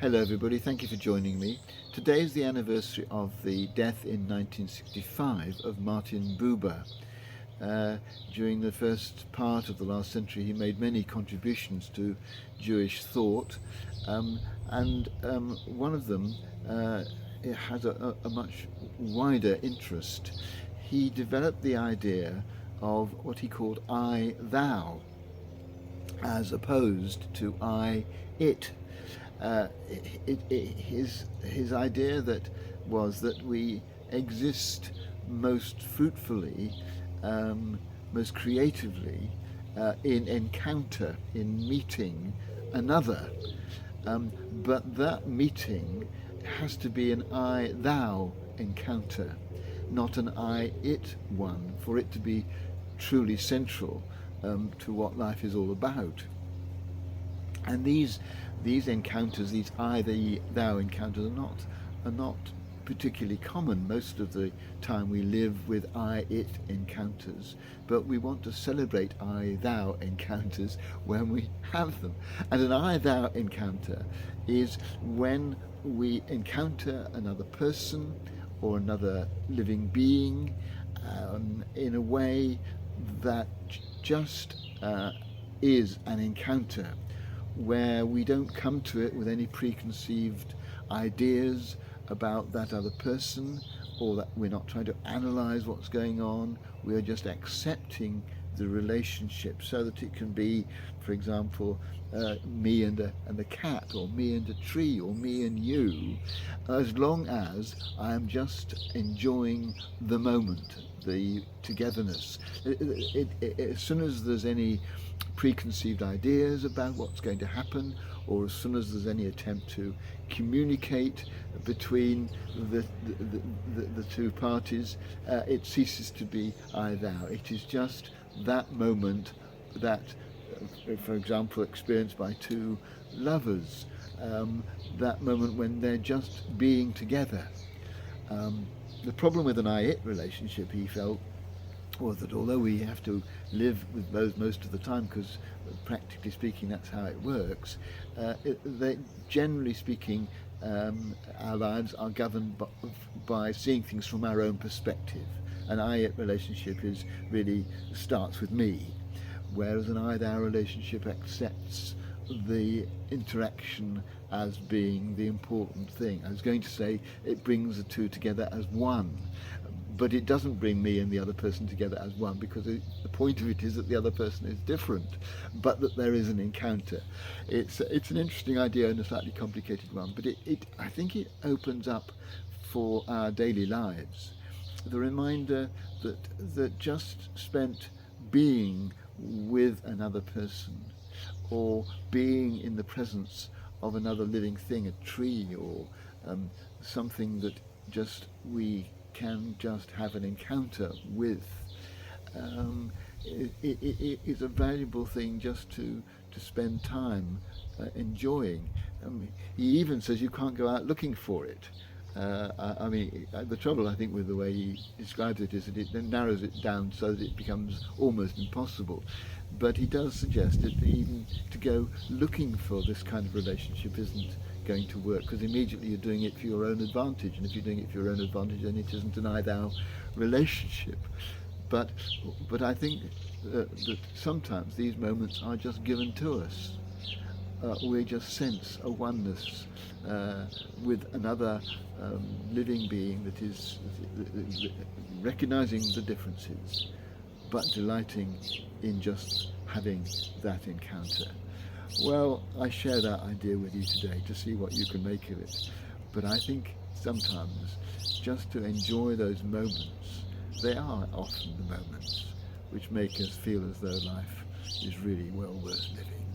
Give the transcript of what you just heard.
Hello everybody, thank you for joining me. Today is the anniversary of the death in 1965 of Martin Buber. During the first part of the last century he made many contributions to Jewish thought, and one of them it has a much wider interest. He developed the idea of what he called I-thou, as opposed to I-it. His idea was that we exist most fruitfully, most creatively, in encounter, in meeting another, but that meeting has to be an I-thou encounter, not an I-it one, for it to be truly central to what life is all about. And these encounters, these I-thou encounters, are not particularly common. Most of the time we live with I-it encounters, but we want to celebrate I-thou encounters when we have them. And an I-thou encounter is when we encounter another person or another living being in a way that just is an encounter, where we don't come to it with any preconceived ideas about that other person, or that we're not trying to analyze what's going on. We are just accepting the relationship so that it can be, for example, me and a cat, or me and a tree, or me and you, as long as I am just enjoying the moment, the togetherness. As soon as there's any preconceived ideas about what's going to happen, or as soon as there's any attempt to communicate between the two parties, it ceases to be I-thou. It is just that moment that, for example, experienced by two lovers, that moment when they're just being together. The problem with an I-it relationship, he felt, was that although we have to live with those most of the time, because practically speaking that's how it works, generally speaking, our lives are governed by seeing things from our own perspective. An I-it relationship really starts with me, whereas an I-thou relationship accepts the interaction as being the important thing. I was going to say it brings the two together as one, but it doesn't bring me and the other person together as one, because the point of it is that the other person is different, but that there is an encounter. It's an interesting idea and a slightly complicated one, but I think it opens up for our daily lives the reminder that just spent being with another person, or being in the presence of another living thing, a tree, or something that just we can just have an encounter with, it is a valuable thing just to spend time enjoying. He even says you can't go out looking for it. The trouble, I think, with the way he describes it is that it then narrows it down so that it becomes almost impossible. But he does suggest that even to go looking for this kind of relationship isn't going to work, because immediately you're doing it for your own advantage, and if you're doing it for your own advantage, then it isn't an I-thou relationship. But I think that sometimes these moments are just given to us. We just sense a oneness with another living being that is recognizing the differences, but delighting in just having that encounter. Well, I share that idea with you today to see what you can make of it. But I think sometimes just to enjoy those moments, they are often the moments which make us feel as though life is really well worth living.